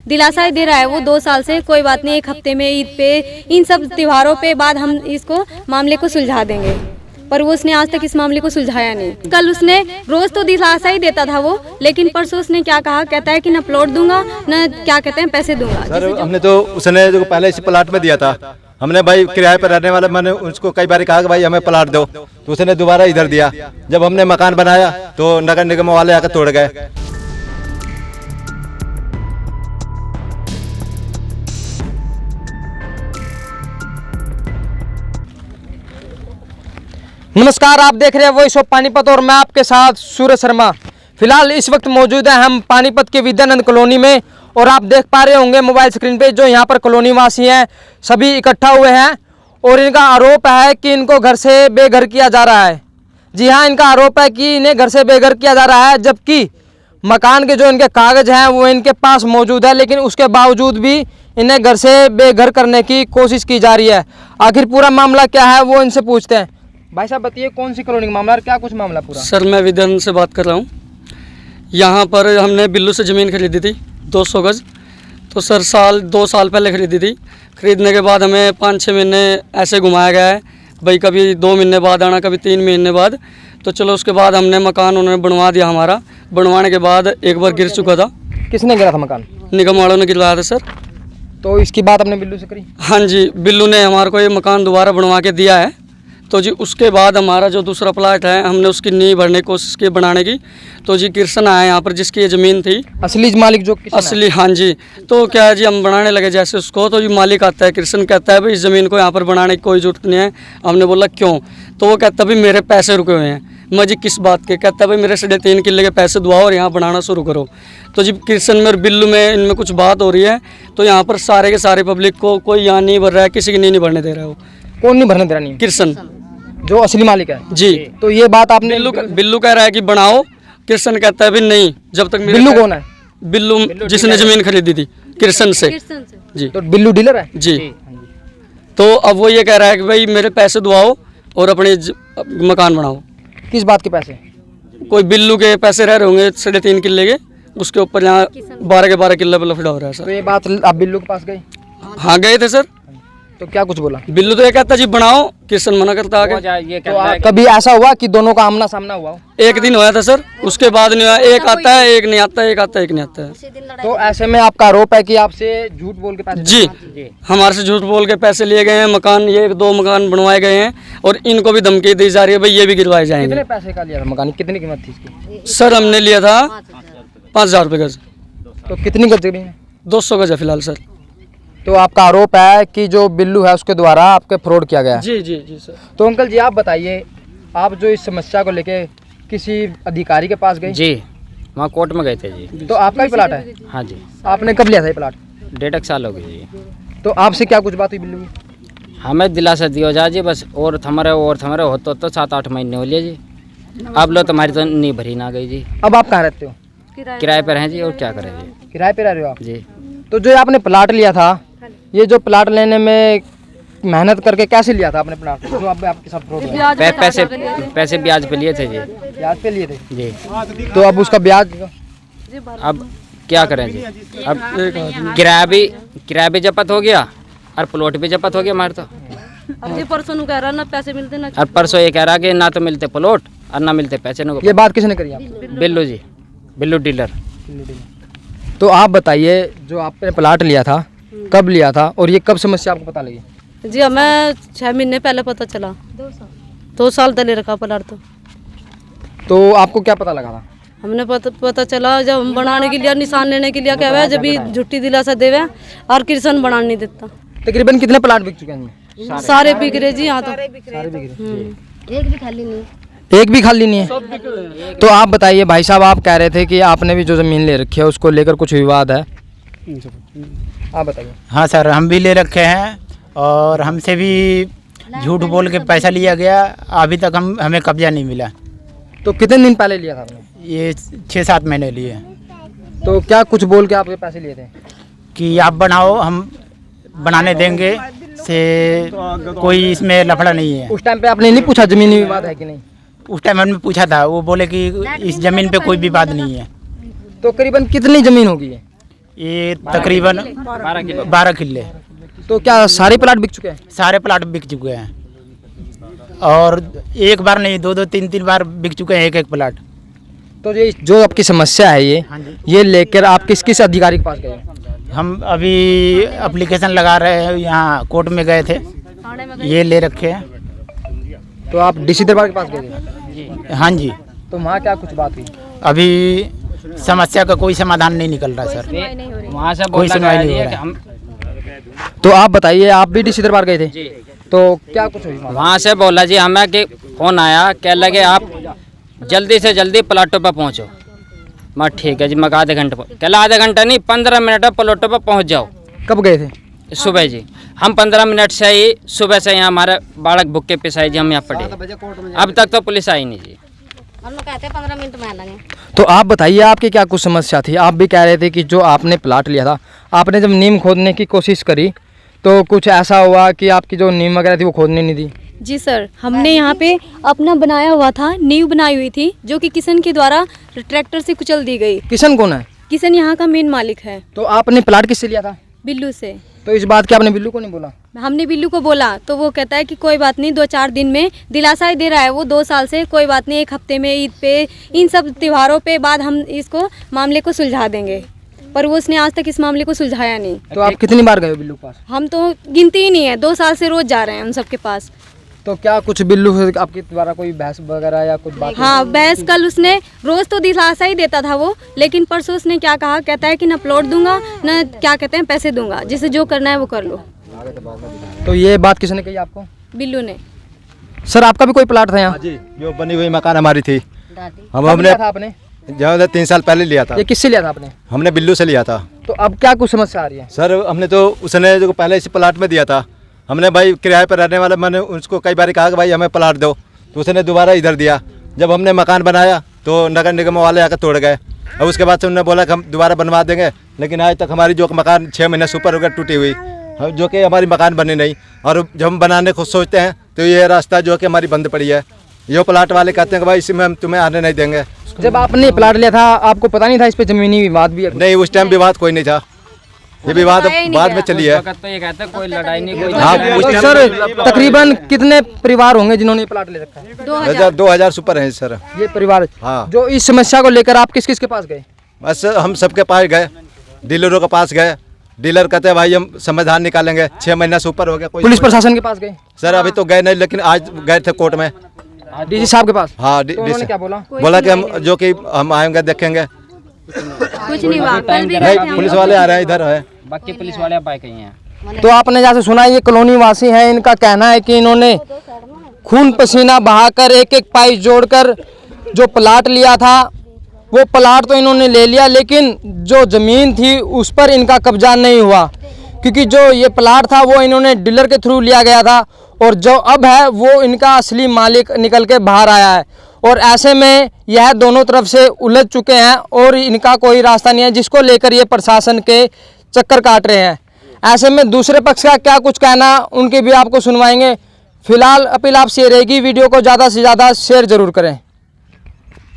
दिलासा दे रहा है वो 2 साल से, कोई बात नहीं, 1 हफ्ते में ईद पे इन सब त्योहारों पे बाद हम इसको मामले को सुलझा देंगे, पर वो उसने आज तक इस मामले को सुलझाया नहीं। कल उसने रोज तो दिलासा ही देता था वो, लेकिन परसों उसने क्या कहा, कहता है कि ना प्लॉट दूंगा ना क्या कहते हैं पैसे दूंगा। सर हमने तो उसने जो पहले इस प्लाट में दिया था, हमने भाई किराए पर रहने वाला, मैंने उसको कई बार कहा कि भाई हमें प्लाट दो, तो उसने दोबारा इधर दिया। जब हमने मकान बनाया तो नगर निगम वाले आकर तोड़ गए। नमस्कार, आप देख रहे हैं वॉइस ऑफ पानीपत और मैं आपके साथ सूरज शर्मा। फिलहाल इस वक्त मौजूद है हम पानीपत के विद्यानंद कॉलोनी में और आप देख पा रहे होंगे मोबाइल स्क्रीन पे जो यहाँ पर कॉलोनी वासी हैं सभी इकट्ठा हुए हैं और इनका आरोप है कि इनको घर से बेघर किया जा रहा है। जी हाँ, इनका आरोप है कि इन्हें घर से बेघर किया जा रहा है, जबकि मकान के जो इनके कागज हैं वो इनके पास मौजूद है, लेकिन उसके बावजूद भी इन्हें घर से बेघर करने की कोशिश की जा रही है। आखिर पूरा मामला क्या है वो इनसे पूछते हैं। भाई साहब बताइए, कौन सी कॉलोनी का मामला है, क्या कुछ मामला पूरा? सर मैं विद्यानंद से बात कर रहा हूँ। यहाँ पर हमने बिल्लू से ज़मीन खरीदी थी 200 गज, तो सर 2 साल पहले खरीदी थी। खरीदने के बाद हमें 5-6 महीने ऐसे घुमाया गया है, भाई कभी 2 महीने बाद आना, कभी 3 महीने बाद। तो चलो उसके बाद हमने मकान उन्होंने बनवा दिया हमारा। बनवाने के बाद एक बार गिर चुका था। किसने गिरा था मकान? निगम वालों ने गिरवाया था सर। तो इसकी बात आपने बिल्लू से करी? हाँ जी, बिल्लू ने हमारे को ये मकान दोबारा बनवा के दिया है। तो जी उसके बाद हमारा जो दूसरा प्लाट है हमने उसकी नींव भरने की कोशिश की बनाने की। तो जी कृष्ण आया यहाँ पर, जिसकी ये ज़मीन थी, असली मालिक जो असली, हाँ जी। तो क्या है जी, हम बनाने लगे जैसे उसको, तो ये मालिक आता है कृष्ण, कहता है भाई इस ज़मीन को यहाँ पर बनाने की कोई जरूरत नहीं है। हमने बोला क्यों? तो वो कहता है भाई मेरे पैसे रुके हुए हैं। मैं जी किस बात के? कहता है भाई मेरे 3.5 किले के पैसे दुआओ और यहाँ बनाना शुरू करो। तो जी कृष्ण में और बिल्लू में इनमें कुछ बात हो रही है, तो यहाँ पर सारे के सारे पब्लिक को कोई यहाँ नहीं भर रहा है, किसी की नहीं भरने दे रहा है। वो कौन नहीं भरने दे रहा? नहीं, कृष्ण जो असली मालिक है जी। तो ये बात आपने बिल्लू कह रहा है कि बनाओ, कृष्ण कहता है भी नहीं, जब तक बिल्लू कौन है? बिल्लू जिसने जमीन खरीदी थी कृष्ण से जी। तो बिल्लू डीलर है जी। तो अब वो ये कह रहा है कि भाई मेरे पैसे दुआओ और अपने मकान बनाओ। किस बात के पैसे? कोई बिल्लू के पैसे रह रहे होंगे 3.5 किले के, उसके ऊपर यहाँ 12 के 12 किले पर लफड़ा हो रहा है सर। तो ये बात आप बिल्लू के पास गए? हाँ गए थे सर। तो क्या कुछ बोला? बिल्लू तो ये कहता जी बनाओ, कृष्ण मना करता आगे। तो कभी ऐसा हुआ कि दोनों का आमना सामना हुआ? एक दिन हुआ था सर, उसके बाद नहीं हुआ। एक आता है एक नहीं आता, एक आता है एक नहीं आता है। तो ऐसे में आपका आरोप है कि आपसे झूठ बोल के पैसे? जी, हमारे से झूठ बोल के पैसे लिए गए हैं। मकान ये 2 मकान बनवाए गए हैं और इनको भी धमकी दी जा रही है भाई ये भी गिरवाए जाएंगे। कितने पैसे का लिया था मकान? कितनी कीमत थी इसकी? सर हमने लिया था 5,000 रुपये गज। तो कितनी गज जमीन है? 200 गज है फिलहाल सर। तो आपका आरोप है कि जो बिल्लू है उसके द्वारा आपके फ्रॉड किया गया? जी जी जी सर। तो अंकल जी आप बताइए, आप जो इस समस्या को लेके किसी अधिकारी के पास गए? जी, वहाँ कोर्ट में गए थे जी। तो आपका ही प्लाट है? हाँ जी। आपने कब लिया था ये प्लाट? 1.5 साल हो गए जी। तो आपसे क्या कुछ बात हुई बिल्लू की? हमें दिलासा दिया जा जी, बस और थमरे होते तो 7-8 महीने हो लिए जी। अब लो तुम्हारी तो नहीं भरी ना गई जी। अब आप कहाँ रहते हो? किराए पर हैं जी, और क्या करें जी। किराए पे रह रहे हो आप जी? तो जो आपने प्लाट लिया था, ये जो प्लाट लेने में मेहनत करके कैसे लिया था आपने प्लाट? जो आपके साथ फ्रॉड हुआ? पैसे ब्याज पे लिए थे जी। ब्याज पे लिए थे जी। तो अब उसका ब्याज? अब क्या करें जी, अब किराया भी जब्त हो गया और प्लॉट भी जब्त हो गया हमारे। तो अब ये परसों कह रहा ना पैसे मिलते ना, और परसों ये कह रहा कि ना तो मिलते प्लॉट और ना मिलते पैसे। ये बात किसने करी आप? बिल्लू जी, बिल्लू डीलर। तो आप बताइए, जो आपने प्लाट लिया था कब लिया था और ये कब समस्या आपको पता लगी? जी हमें 6 महीने पहले पता चला। 2 साल तले रखा प्लाट। तो आपको क्या पता लगा था? हमने पता चला जब हम बनाने के लिए निशान लेने के लिए क्या हुआ, जब भी झूठी दिलासा देवे और कृष्ण बनाने नहीं देता। तकरीबन कितने प्लाट बिक चुके हैं? सारे बिक रहे जी यहाँ तो। सारे बिक रहे। एक भी खाली नहीं। एक भी खाली नहीं है? तो आप बताइए भाई साहब, आप कह रहे थे कि आपने भी जो ज़मीन ले रखी है उसको लेकर कुछ विवाद है, आप बताइए। हाँ सर, हम भी ले रखे हैं और हमसे भी झूठ बोल के पैसा लिया गया। अभी तक हमें कब्जा नहीं मिला। तो कितने दिन पहले लिया था आपने? ये 6-7 महीने लिए। तो क्या कुछ बोल के आपके पैसे लिए थे? कि आप बनाओ, हम बनाने देंगे, से कोई इसमें लफड़ा नहीं है। उस टाइम पे आपने नहीं पूछा ज़मीनी विवाद है कि नहीं? उस टाइम हमने पूछा था, वो बोले कि इस ज़मीन पे कोई विवाद नहीं है। तो करीबन कितनी ज़मीन होगी? ये तकरीबन 12 किले। तो क्या सारे प्लाट बिक चुके हैं? सारे प्लाट बिक चुके हैं और एक बार नहीं, 2-2 3-3 बार बिक चुके हैं एक प्लाट। तो ये जो आपकी समस्या है हाँ जी। ये लेकर आप किस किस अधिकारी के पास गए? हम अभी एप्लीकेशन लगा रहे हैं, यहाँ कोर्ट में गए थे, ये ले रखे हैं। तो आप डीसी दरबार के पास गए? हाँ जी। तो वहाँ क्या कुछ बात हुई? अभी समस्या का कोई समाधान नहीं निकल रहा सर, वहाँ से कोई बोला सुनवाई गया नहीं जी हो कि रहा। हम तो आप बताइए, आप भी डीसी दरबार गए थे? तो क्या कुछ हुई? वहाँ से बोला जी हमें कि फोन आया, कह लगे आप जल्दी से जल्दी प्लाटों पर पहुँचो। मैं ठीक है जी, मैं आधे घंटे पर, कल आधे घंटा नहीं 15 मिनट में प्लाटों पर पहुँच जाओ। कब गए थे? सुबह जी, हम 15 मिनट से ही सुबह से यहाँ हमारे बालक भुक्के पिसाई जी, हम यहाँ पड़े, अब तक तो पुलिस आई नहीं जी। हम लोग कहते हैं 15 मिनट में आएंगे। तो आप बताइए, आपकी क्या कुछ समस्या थी? आप भी कह रहे थे कि जो आपने प्लाट लिया था, आपने जब नींव खोदने की कोशिश करी तो कुछ ऐसा हुआ कि आपकी जो नींव वगैरह थी वो खोदने नहीं दी? जी सर, हमने यहाँ पे अपना बनाया हुआ था, नींव बनाई हुई थी, जो कि किसान के द्वारा ट्रैक्टर से कुचल दी गई। किशन कौन है? किसान यहाँ का मेन मालिक है। तो आपने प्लाट किससे लिया था? बिल्लू से। तो इस बात की आपने बिल्लू को नहीं बोला? हमने बिल्लू को बोला तो वो कहता है कि कोई बात नहीं, 2-4 दिन में दिलासा ही दे रहा है वो 2 साल से, कोई बात नहीं, 1 हफ्ते में ईद पे इन सब त्योहारों पे बाद हम इसको मामले को सुलझा देंगे, पर वो उसने आज तक इस मामले को सुलझाया नहीं। तो आप कितनी बार गए हो बिल्लू के पास? हम तो गिनती ही नहीं है, 2 साल से रोज जा रहे हैं हम सबके पास। तो क्या कुछ बिल्लू से आपके द्वारा कोई बहस वगैरह या कुछ बात? हाँ, बहस कल उसने, रोज तो दिलासा ही देता था वो, लेकिन परसों उसने क्या कहा, कहता है कि ना प्लॉट दूंगा ना क्या कहते हैं पैसे दूंगा, जिसे जो करना है वो कर लो। तो ये बात किसने कही आपको? बिल्लू ने। सर आपका भी कोई प्लाट था यहाँ? हाँ जी, जो बनी हुई मकान हमारी थी, हम कब हमने लिया था आपने? जहाँ 3 साल पहले लिया था। ये किससे लिया था आपने? हमने बिल्लू से लिया था। तो अब क्या कुछ समस्या आ रही है? सर हमने तो, उसने जो पहले इसी प्लाट में दिया था, हमने भाई किराए पर रहने वाला, मैंने उसको कई बार कहा कि भाई हमें प्लाट दो, तो उसने दोबारा इधर दिया। जब हमने मकान बनाया तो नगर निगम वाले आकर तोड़ गए, और उसके बाद से उन्होंने बोला कि हम दोबारा बनवा देंगे, लेकिन आज तक हमारी जो मकान 6 महीने से ऊपर हो गया टूटी हुई, जो कि हमारी मकान बनी नहीं। और जब हम बनाने को सोचते हैं तो ये रास्ता जो कि हमारी बंद पड़ी है, ये प्लाट वाले कहते हैं कि भाई इसमें हम तुम्हें आने नहीं देंगे। जब आपने प्लाट लिया था आपको पता नहीं था इस पे जमीनी विवाद भी है? नहीं, उस टाइम विवाद कोई नहीं था, ये विवाद बाद में चली है। तो ये कहते हैं कोई लड़ाई नहीं, कोई हाँ, उस तो टाइम सर तकरीबन कितने परिवार होंगे जिन्होंने ये प्लाट ले रखा है? 2000 सुपर हैं सर। ये परिवार, हाँ। जो इस समस्या को लेकर आप किस किस के पास गए? बस हम सबके पास गए, डीलरों के पास गए, डीलर कहते हैं भाई हम समाधान निकालेंगे, 6 महीना से ऊपर हो गया। कोई पुलिस प्रशासन के पास गए? सर अभी तो गए नहीं, लेकिन आज गए थे कोर्ट में। डीजी साहब के पास? हाँ, तो उन्होंने क्या बोला? बोला कि हम जो कि हम आएंगे देखेंगे। कुछ नहीं हुआ, कल भी गए थे नहीं, हम पुलिस लोग। वाले आ रहे हैं, इधर है। बाकी पुलिस वाले अब आए कहीं हैं। तो आपने जैसे सुना, ये कॉलोनी वासी हैं, इनका कहना है कि इन्होंने खून पसीना बहाकर एक एक पाइप जोड़कर जो प्लाट लिया था वो प्लाट तो इन्होंने ले लिया, लेकिन जो ज़मीन थी उस पर इनका कब्जा नहीं हुआ, क्योंकि जो ये प्लाट था वो इन्होंने डीलर के थ्रू लिया गया था, और जो अब है वो इनका असली मालिक निकल के बाहर आया है। और ऐसे में यह दोनों तरफ से उलझ चुके हैं और इनका कोई रास्ता नहीं है, जिसको लेकर ये प्रशासन के चक्कर काट रहे हैं। ऐसे में दूसरे पक्ष का क्या कुछ कहना, उनके भी आपको सुनवाएंगे। फिलहाल अपील आपसे रहेगी, वीडियो को ज़्यादा से ज़्यादा शेयर जरूर करें।